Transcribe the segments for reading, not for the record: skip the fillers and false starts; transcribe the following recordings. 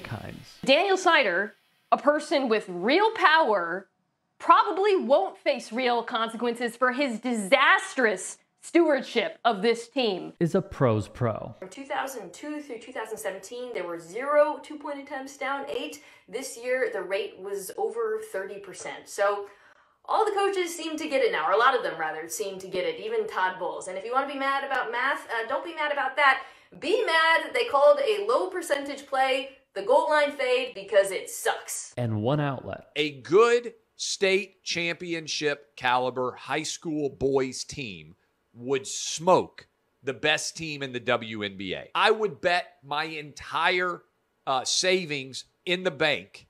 Kimes. Daniel Snyder, a person with real power, probably won't face real consequences for his disastrous stewardship of this team. Is a pro's pro. From 2002 through 2017, there were 0 two-point attempts, down 8. This year, the rate was over 30%. So all the coaches seem to get it now, or a lot of them rather seem to get it, even Todd Bowles. And if you want to be mad about math, don't be mad about that. Be mad they called a low percentage play the goal line fade because it sucks. And one outlet. A good state championship caliber high school boys team would smoke the best team in the WNBA. I would bet my entire savings in the bank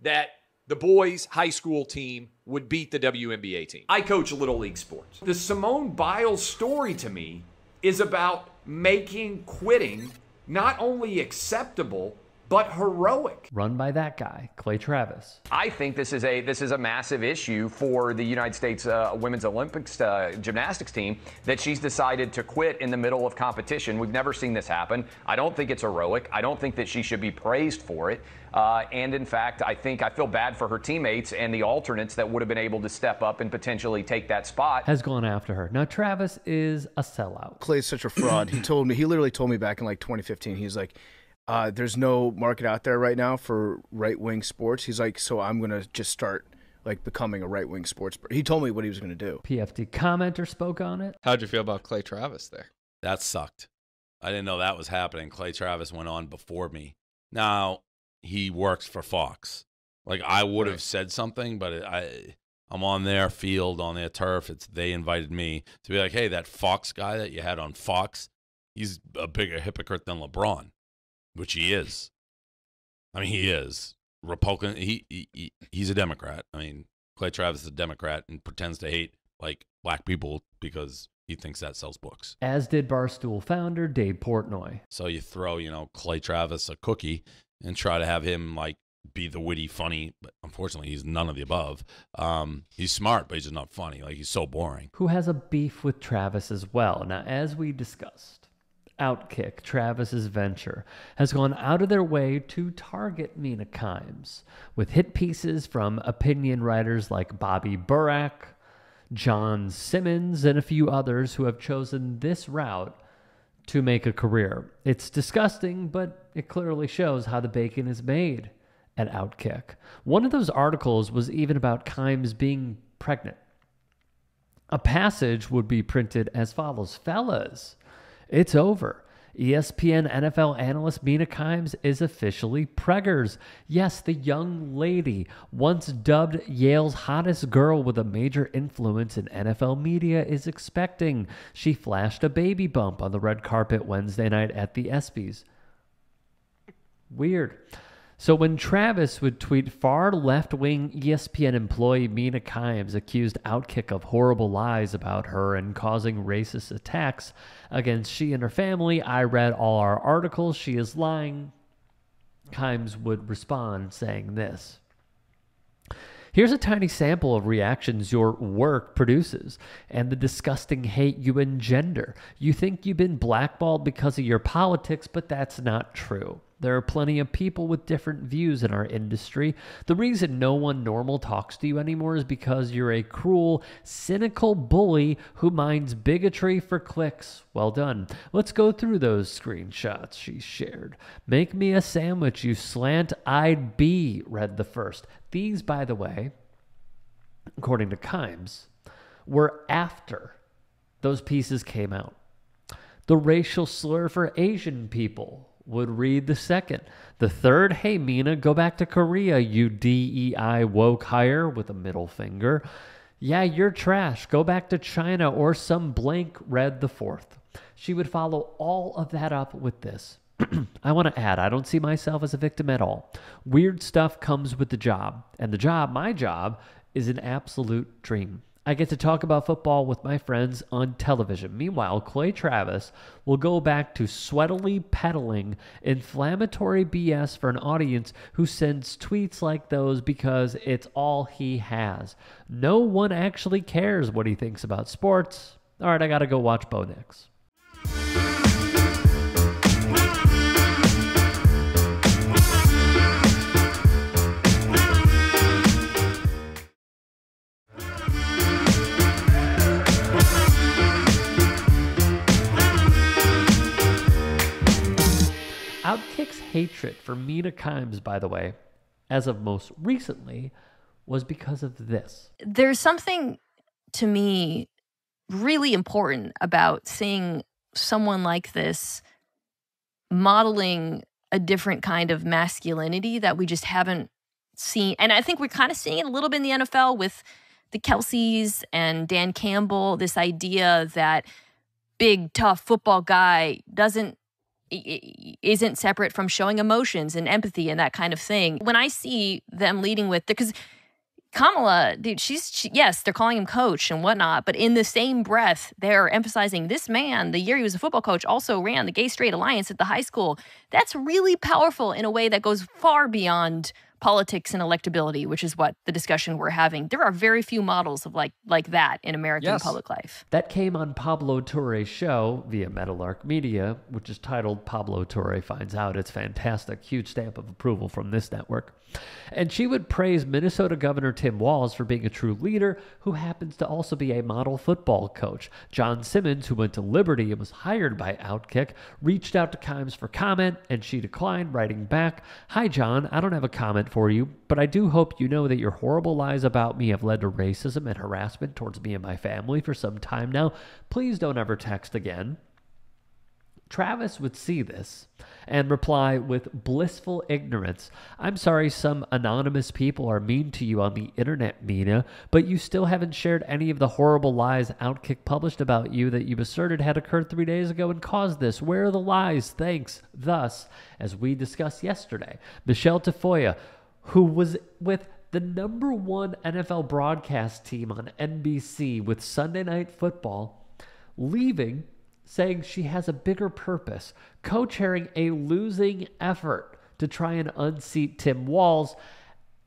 that the boys' high school team would beat the WNBA team. I coach Little League sports. The Simone Biles story to me is about making quitting not only acceptable, but heroic. Run by that guy, Clay Travis. I think this is a massive issue for the United States Women's Olympics gymnastics team, that she's decided to quit in the middle of competition. We've never seen this happen. I don't think it's heroic. I don't think that she should be praised for it. And in fact, I feel bad for her teammates and the alternates that would have been able to step up and potentially take that spot. Has gone after her. Now, Travis is a sellout. Clay's such a fraud. He literally told me back in like 2015, he's like, there's no market out there right now for right-wing sports. He's like, so I'm going to just start like becoming a right-wing sports. He told me what he was going to do. PFT commenter spoke on it. How'd you feel about Clay Travis there? That sucked. I didn't know that was happening. Clay Travis went on before me. Now, he works for Fox. Like, I would have said something, but I'm on their field, on their turf. They invited me to be like, hey, that Fox guy that you had on Fox, he's a bigger hypocrite than LeBron. Which he is. I mean, he is. Republican. He's a Democrat. I mean, Clay Travis is a Democrat and pretends to hate, like, black people because he thinks that sells books. As did Barstool founder Dave Portnoy. So you throw, Clay Travis a cookie and try to have him, like, be the witty, funny, but unfortunately he's none of the above. He's smart, but he's just not funny. Like, he's so boring. Who has a beef with Travis as well. Now, as we discussed, Outkick, Travis's venture, has gone out of their way to target Mina Kimes with hit pieces from opinion writers like Bobby Burack, John Simmons, and a few others who have chosen this route to make a career. It's disgusting, but it clearly shows how the bacon is made at Outkick. One of those articles was even about Kimes being pregnant. A passage would be printed as follows: fellas, it's over. ESPN NFL analyst Mina Kimes is officially preggers. Yes, the young lady, once dubbed Yale's hottest girl with a major influence in NFL media, is expecting. She flashed a baby bump on the red carpet Wednesday night at the ESPYs. Weird. So when Travis would tweet, far left-wing ESPN employee Mina Kimes accused Outkick of horrible lies about her and causing racist attacks against she and her family, I read all our articles, she is lying. Kimes would respond saying this: here's a tiny sample of reactions your work produces and the disgusting hate you engender. You think you've been blackballed because of your politics, but that's not true. There are plenty of people with different views in our industry. The reason no one normal talks to you anymore is because you're a cruel, cynical bully who minds bigotry for clicks. Well done. Let's go through those screenshots she shared. Make me a sandwich, you slant-eyed bee, read the first. These, by the way, according to Kimes, were after those pieces came out. The racial slur for Asian people would read the second. The third, hey, Mina, go back to Korea, you DEI woke hire, with a middle finger. Yeah, you're trash. Go back to China, or some blank, read the fourth. She would follow all of that up with this. I want to add, I don't see myself as a victim at all. Weird stuff comes with the job. And the job, my job, is an absolute dream. I get to talk about football with my friends on television. Meanwhile, Clay Travis will go back to sweatily peddling inflammatory BS for an audience who sends tweets like those because it's all he has. No one actually cares what he thinks about sports. All right, I got to go watch Bo Nix. Outkick's hatred for Mina Kimes, by the way, as of most recently, was because of this. There's something, to me, really important about seeing someone like this modeling a different kind of masculinity that we just haven't seen. And I think we're kind of seeing it a little bit in the NFL with the Kelseys and Dan Campbell, this idea that big, tough football guy isn't separate from showing emotions and empathy and that kind of thing. When I see them leading with, because Kamala, dude, yes, they're calling him coach and whatnot, but in the same breath, they're emphasizing this man, the year he was a football coach, also ran the Gay Straight Alliance at the high school. That's really powerful in a way that goes far beyond politics and electability, which is what the discussion we're having. There are very few models of like that in American public life. That came on Pablo Torre's show via Meadowlark Media, which is titled Pablo Torre Finds Out. It's fantastic. Huge stamp of approval from this network. And she would praise Minnesota Governor Tim Walz for being a true leader who happens to also be a model football coach. John Simmons, who went to Liberty and was hired by Outkick, reached out to Kimes for comment, and she declined, writing back, "Hi, John, I don't have a comment for you, but I do hope you know that your horrible lies about me have led to racism and harassment towards me and my family for some time now. Please don't ever text again." Travis would see this and reply with blissful ignorance, "I'm sorry some anonymous people are mean to you on the internet, Mina, but you still haven't shared any of the horrible lies Outkick published about you that you asserted had occurred 3 days ago and caused this. Where are the lies? Thanks." Thus, as we discussed yesterday, Michelle Tafoya, who was with the #1 NFL broadcast team on NBC with Sunday Night Football, leaving, saying she has a bigger purpose, co-chairing a losing effort to try and unseat Tim Walz,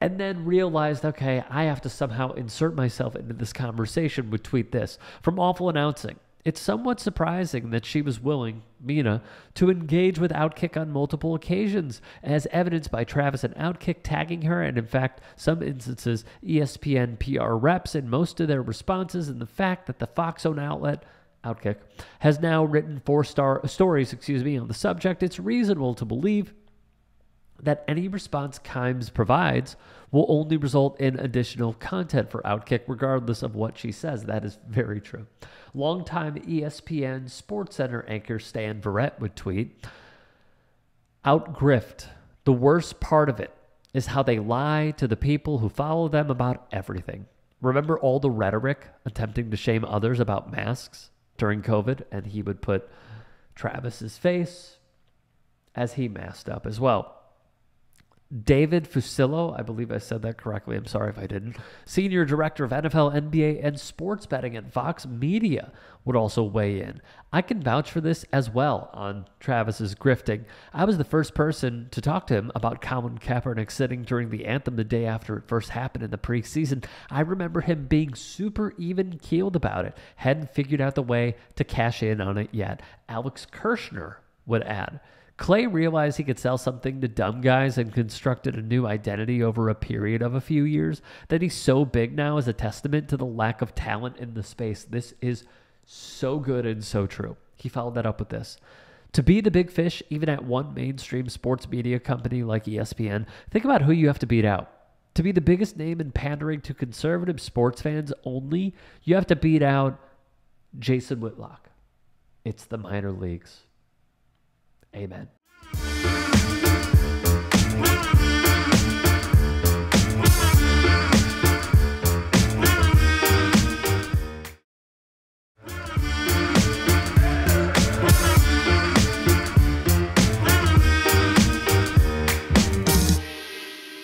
and then realized, okay, I have to somehow insert myself into this conversation, would tweet this. From Awful Announcing, it's somewhat surprising that she was willing, Mina, to engage with Outkick on multiple occasions, as evidenced by Travis and Outkick tagging her, and in fact, some instances, ESPN PR reps in most of their responses, and the fact that the Fox-owned outlet Outkick has now written 4-star stories, on the subject. It's reasonable to believe that any response Kimes provides will only result in additional content for Outkick, regardless of what she says. That is very true. Longtime ESPN SportsCenter anchor Stan Verrett would tweet, "Outgrift. The worst part of it is how they lie to the people who follow them about everything. Remember all the rhetoric attempting to shame others about masks during COVID?" And he would put Travis's face as he masked up as well. David Fusillo, I believe I said that correctly, I'm sorry if I didn't, Senior Director of NFL, NBA, and Sports Betting at Fox Media, would also weigh in. "I can vouch for this as well on Travis's grifting. I was the first person to talk to him about Colin Kaepernick sitting during the anthem the day after it first happened in the preseason. I remember him being super even-keeled about it. Hadn't figured out the way to cash in on it yet." Alex Kirshner would add, "Clay realized he could sell something to dumb guys and constructed a new identity over a period of a few years. That he's so big now is a testament to the lack of talent in the space. This is so good and so true." He followed that up with this. "To be the big fish, even at one mainstream sports media company like ESPN, think about who you have to beat out. To be the biggest name in pandering to conservative sports fans only, you have to beat out Jason Whitlock. It's the minor leagues." Amen.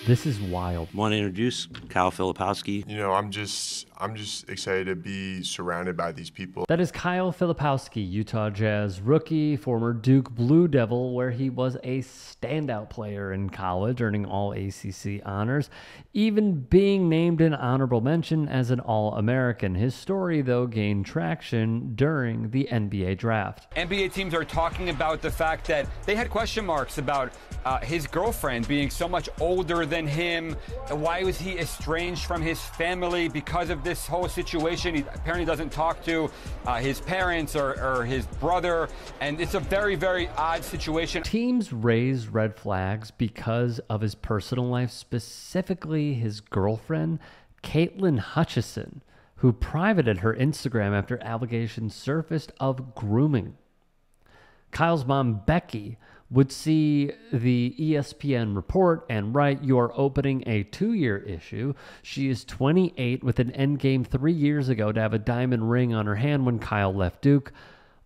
This is wild. Want to introduce Kyle Filipowski. You know, I'm just excited to be surrounded by these people. That is Kyle Filipowski, Utah Jazz rookie, former Duke Blue Devil, where he was a standout player in college, earning all ACC honors, even being named an honorable mention as an All-American. His story, though, gained traction during the NBA draft. NBA teams are talking about the fact that they had question marks about his girlfriend being so much older than than him? Why was he estranged from his family because of this whole situation? He apparently doesn't talk to his parents or his brother, and it's a very, very odd situation. Teams raised red flags because of his personal life, specifically his girlfriend, Caitlin Hutchison, who privated her Instagram after allegations surfaced of grooming. Kyle's mom, Becky, would see the ESPN report and write, "You're opening a 2-year issue." She is 28 with an endgame 3 years ago to have a diamond ring on her hand when Kyle left Duke.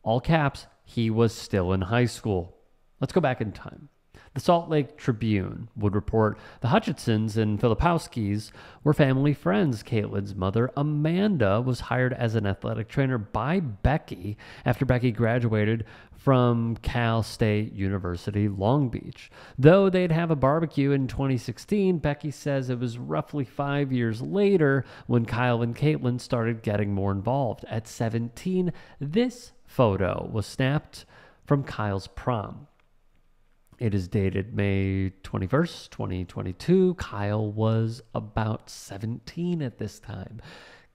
All caps, he was still in high school. Let's go back in time. The Salt Lake Tribune would report the Hutchinsons and Filipowskis were family friends. Caitlin's mother, Amanda, was hired as an athletic trainer by Becky after Becky graduated from Cal State University, Long Beach. Though they'd have a barbecue in 2016, Becky says it was roughly 5 years later when Kyle and Caitlin started getting more involved. At 17, this photo was snapped from Kyle's prom. It is dated May 21st, 2022. Kyle was about 17 at this time.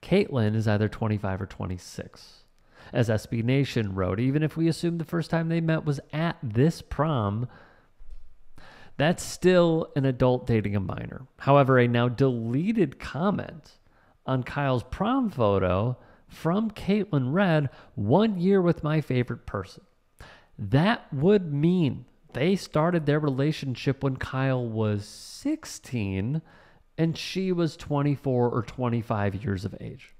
Caitlin is either 25 or 26. As SB Nation wrote, even if we assume the first time they met was at this prom, that's still an adult dating a minor. However, a now deleted comment on Kyle's prom photo from Caitlin read, "1 year with my favorite person." That would mean they started their relationship when Kyle was 16 and she was 24 or 25 years of age.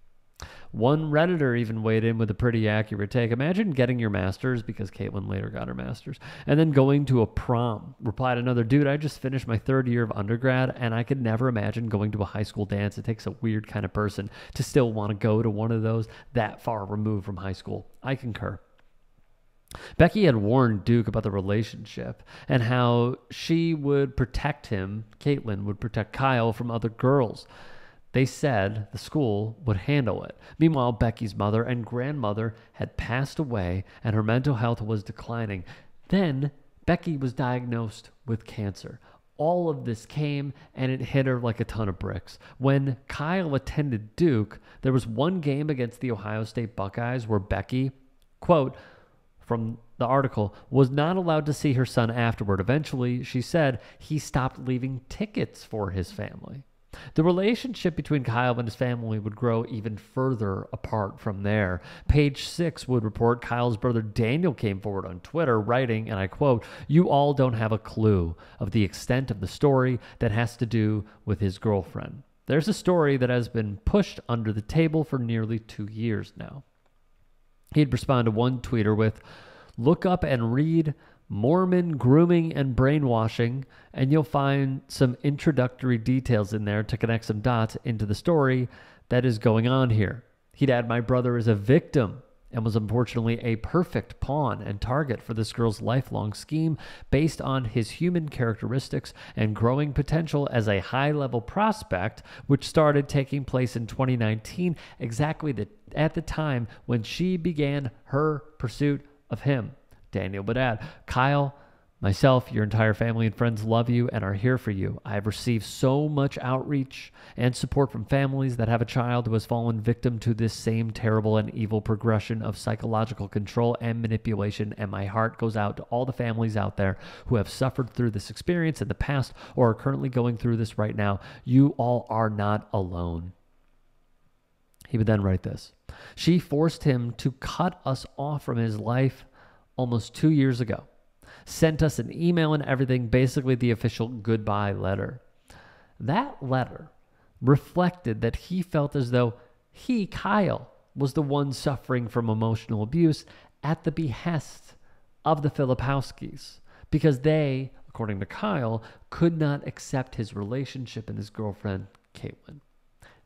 One Redditor even weighed in with a pretty accurate take. "Imagine getting your master's," because Caitlin later got her master's, "and then going to a prom." Replied another, "Dude, I just finished my 3rd year of undergrad and I could never imagine going to a high school dance. It takes a weird kind of person to still want to go to one of those that far removed from high school." I concur. Becky had warned Duke about the relationship and how she would protect him, Caitlin would protect Kyle from other girls. They said the school would handle it. Meanwhile, Becky's mother and grandmother had passed away and her mental health was declining. Then Becky was diagnosed with cancer. All of this came and it hit her like a ton of bricks. When Kyle attended Duke, there was one game against the Ohio State Buckeyes where Becky, quote, from the article, was not allowed to see her son afterward. Eventually, she said, he stopped leaving tickets for his family. The relationship between Kyle and his family would grow even further apart from there. Page 6 would report Kyle's brother Daniel came forward on Twitter writing, and I quote, "You all don't have a clue of the extent of the story that has to do with his girlfriend. There's a story that has been pushed under the table for nearly 2 years now." He'd respond to one tweeter with, "Look up and read Mormon grooming and brainwashing, and you'll find some introductory details in there to connect some dots into the story that is going on here." He'd add, "My brother is a victim and was unfortunately a perfect pawn and target for this girl's lifelong scheme based on his human characteristics and growing potential as a high-level prospect, which started taking place in 2019, exactly at the time when she began her pursuit of him." Daniel would add, "Kyle, myself, your entire family and friends love you and are here for you. I have received so much outreach and support from families that have a child who has fallen victim to this same terrible and evil progression of psychological control and manipulation, and my heart goes out to all the families out there who have suffered through this experience in the past or are currently going through this right now. You all are not alone." He would then write this, "She forced him to cut us off from his life almost 2 years ago. Sent us an email and everything, basically the official goodbye letter. That letter reflected that he felt as though he, Kyle, was the one suffering from emotional abuse at the behest of the Filipowskis because they, according to Kyle, could not accept his relationship and his girlfriend, Caitlin."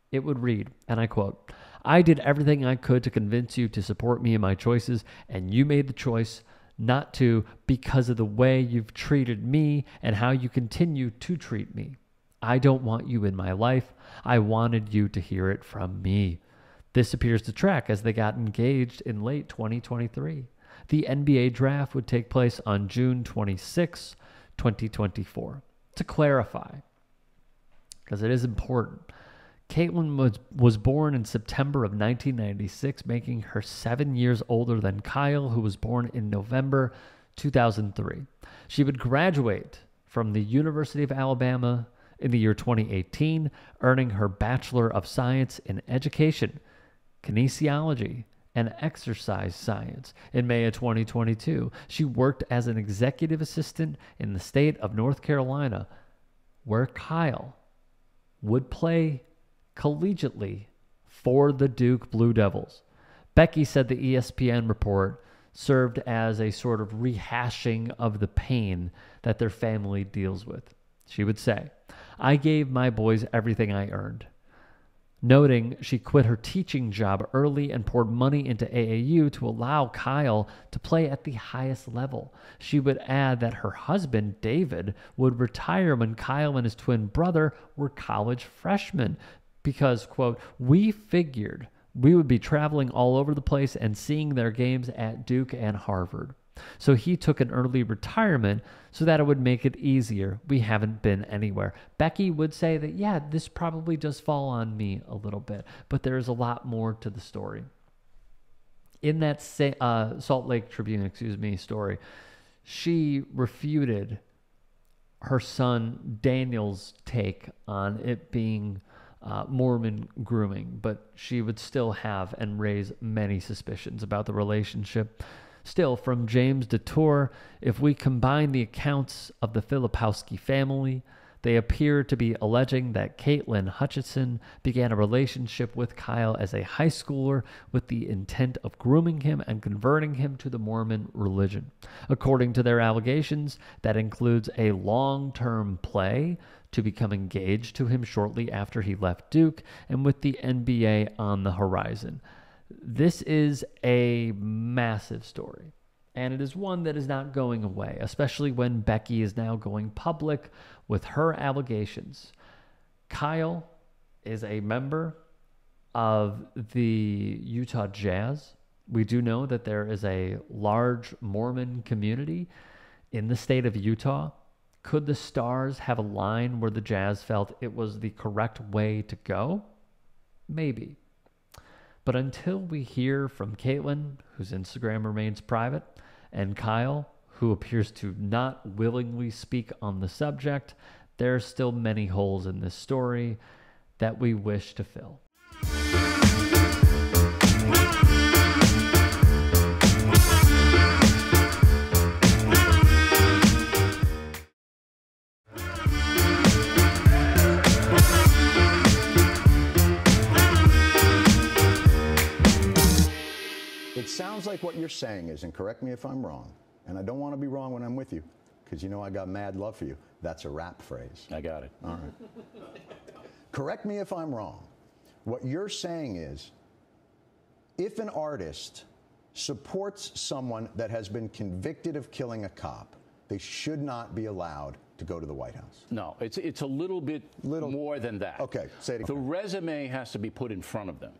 It would read, and I quote, "I did everything I could to convince you to support me in my choices, and you made the choice not to because of the way you've treated me and how you continue to treat me. I don't want you in my life. I wanted you to hear it from me." This appears to track as they got engaged in late 2023. The NBA draft would take place on June 26, 2024. To clarify, because it is important. Caitlyn was born in September of 1996, making her 7 years older than Kyle, who was born in November 2003. She would graduate from the University of Alabama in the year 2018, earning her Bachelor of Science in Education, Kinesiology, and Exercise Science in May of 2022. She worked as an executive assistant in the state of North Carolina, where Kyle would play collegiately for the Duke Blue Devils. Becky said the ESPN report served as a sort of rehashing of the pain that their family deals with. She would say, "I gave my boys everything I earned," noting she quit her teaching job early and poured money into AAU to allow Kyle to play at the highest level. She would add that her husband, David, would retire when Kyle and his twin brother were college freshmen because, quote, "we figured we would be traveling all over the place and seeing their games at Duke and Harvard. So he took an early retirement so that it would make it easier. We haven't been anywhere." Becky would say that, yeah, this probably does fall on me a little bit, but there's a lot more to the story. In that Salt Lake Tribune, story, she refuted her son Daniel's take on it being Mormon grooming, but she would still have and raise many suspicions about the relationship. Still, from James DeTour, if we combine the accounts of the Filipowski family, they appear to be alleging that Caitlin Hutchinson began a relationship with Kyle as a high schooler with the intent of grooming him and converting him to the Mormon religion. According to their allegations, that includes a long-term play to become engaged to him shortly after he left Duke, and with the NBA on the horizon. This is a massive story, and it is one that is not going away, especially when Becky is now going public with her allegations. Kyle is a member of the Utah Jazz. We do know that there is a large Mormon community in the state of Utah. Could the Stars have a line where the Jazz felt it was the correct way to go? Maybe. But until we hear from Caitlin, whose Instagram remains private, and Kyle, who appears to not willingly speak on the subject, there are still many holes in this story that we wish to fill. It sounds like what you're saying is, and correct me if I'm wrong, and I don't want to be wrong when I'm with you, because you know I got mad love for you. That's a rap phrase. I got it. All right. Correct me if I'm wrong. What you're saying is, if an artist supports someone that has been convicted of killing a cop, they should not be allowed to go to the White House. No, it's a little bit more than that. Okay, say it again. The resume has to be put in front of them,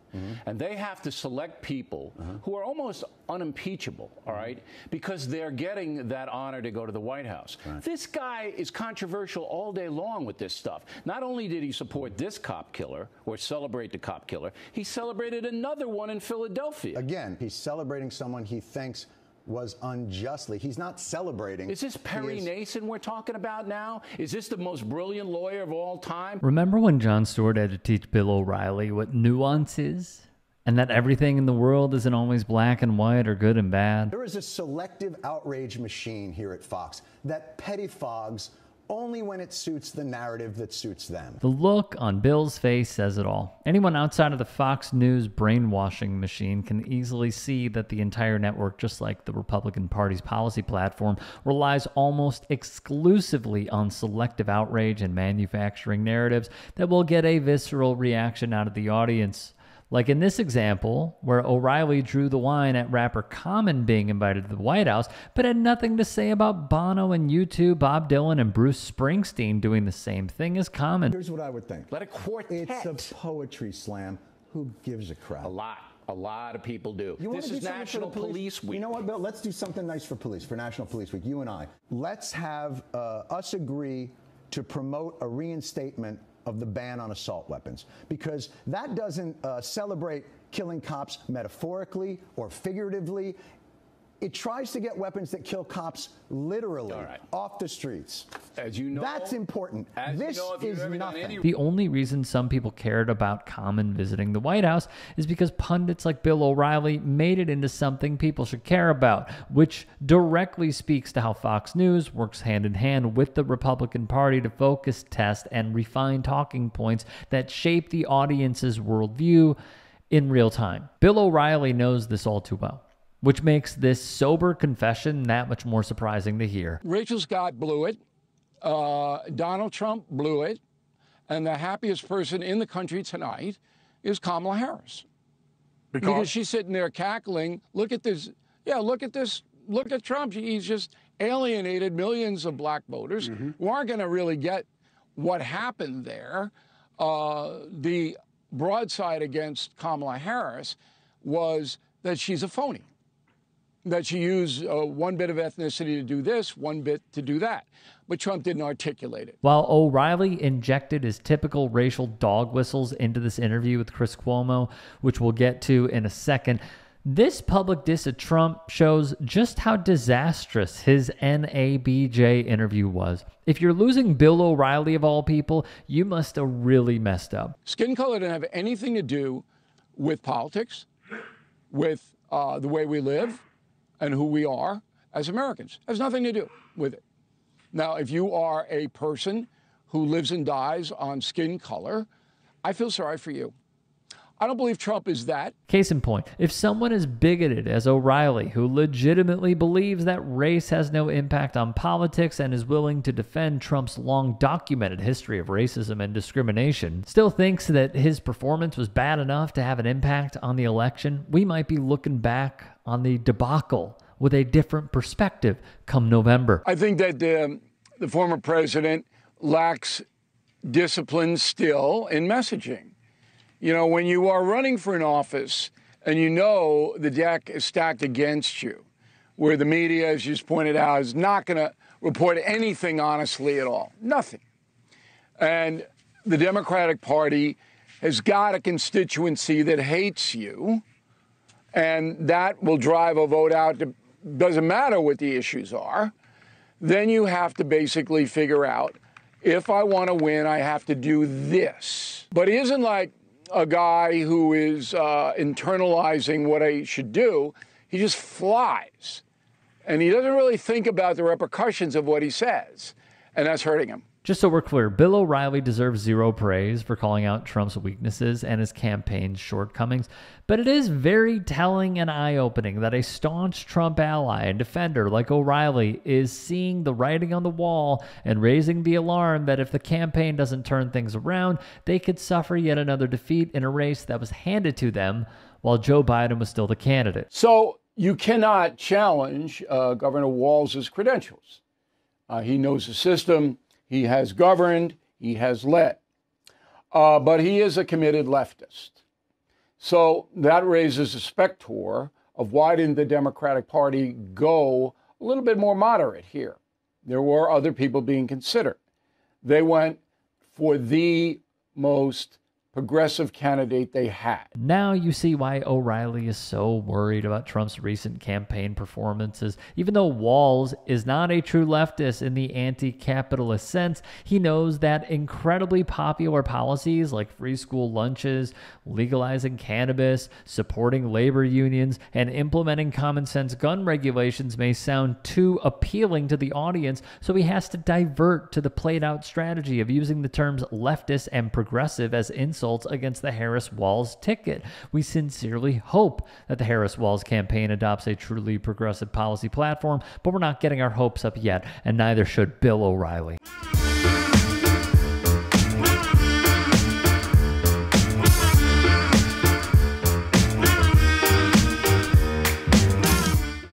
and they have to select people who are almost unimpeachable, all right, because they're getting that honor to go to the White House. Right. This guy is controversial all day long with this stuff. Not only did he support this cop killer or celebrate the cop killer, he celebrated another one in Philadelphia. Again, he's celebrating someone he thinks was unjustly. He's not celebrating. Is this Perry Nason we're talking about now? Is this the most brilliant lawyer of all time? Remember when Jon Stewart had to teach Bill O'Reilly what nuance is? And that everything in the world isn't always black and white or good and bad? There is a selective outrage machine here at Fox that pettifogs only when it suits the narrative that suits them. The look on Bill's face says it all. Anyone outside of the Fox News brainwashing machine can easily see that the entire network, just like the Republican Party's policy platform, relies almost exclusively on selective outrage and manufacturing narratives that will get a visceral reaction out of the audience. Like in this example, where O'Reilly drew the line at rapper Common being invited to the White House, but had nothing to say about Bono and U2, Bob Dylan, and Bruce Springsteen doing the same thing as Common. Here's what I would think. Let a quartet. It's a poetry slam. Who gives a crap? A lot of people do. This is National Police Week. You know what, Bill? Let's do something nice for police, for National Police Week, you and I. Let's have us agree to promote a reinstatement of the ban on assault weapons, because that doesn't celebrate killing cops metaphorically or figuratively. It tries to get weapons that kill cops literally off the streets. As you know, that's important. This is nothing. The only reason some people cared about Common visiting the White House is because pundits like Bill O'Reilly made it into something people should care about, which directly speaks to how Fox News works hand in hand with the Republican Party to focus, test, and refine talking points that shape the audience's worldview in real time. Bill O'Reilly knows this all too well, which makes this sober confession that much more surprising to hear. Rachel Scott blew it. Donald Trump blew it. And the happiest person in the country tonight is Kamala Harris. Because she's sitting there cackling. Look at this. Yeah, look at this. Look at Trump. He's just alienated millions of black voters who aren't going to really get what happened there. The broadside against Kamala Harris was that she's a phony, that she used one bit of ethnicity to do this, one bit to do that. But Trump didn't articulate it. While O'Reilly injected his typical racial dog whistles into this interview with Chris Cuomo, which we'll get to in a second, this public diss of Trump shows just how disastrous his NABJ interview was. If you're losing Bill O'Reilly of all people, you must have really messed up. Skin color didn't have anything to do with politics, with the way we live, and who we are as Americans. It has nothing to do with it. Now, if you are a person who lives and dies on skin color, I feel sorry for you. I don't believe Trump is that. Case in point, if someone as bigoted as O'Reilly, who legitimately believes that race has no impact on politics and is willing to defend Trump's long-documented history of racism and discrimination, still thinks that his performance was bad enough to have an impact on the election, we might be looking back on the debacle with a different perspective come November. I think that the former president lacks discipline still in messaging. You know, when you are running for an office and you know the deck is stacked against you, where the media, as you just pointed out, is not going to report anything honestly at all, nothing. And the Democratic Party has got a constituency that hates you, and that will drive a vote out. Doesn't matter what the issues are. Then you have to basically figure out, if I want to win, I have to do this. But he isn't like a guy who is internalizing what I should do. He just flies. And he doesn't really think about the repercussions of what he says. And that's hurting him. Just so we're clear, Bill O'Reilly deserves zero praise for calling out Trump's weaknesses and his campaign's shortcomings, but it is very telling and eye-opening that a staunch Trump ally and defender like O'Reilly is seeing the writing on the wall and raising the alarm that if the campaign doesn't turn things around, they could suffer yet another defeat in a race that was handed to them while Joe Biden was still the candidate. So you cannot challenge Governor Walz's credentials. He knows the system. He has governed, he has led, but he is a committed leftist. So that raises a specter of why didn't the Democratic Party go a little bit more moderate here? There were other people being considered. They went for the most progressive candidate they had. Now you see why O'Reilly is so worried about Trump's recent campaign performances. Even though Walz is not a true leftist in the anti-capitalist sense, he knows that incredibly popular policies like free school lunches, legalizing cannabis, supporting labor unions, and implementing common sense gun regulations may sound too appealing to the audience, so he has to divert to the played out strategy of using the terms leftist and progressive as insults against the Harris-Walz ticket. We sincerely hope that the Harris-Walz campaign adopts a truly progressive policy platform, but we're not getting our hopes up yet, and neither should Bill O'Reilly.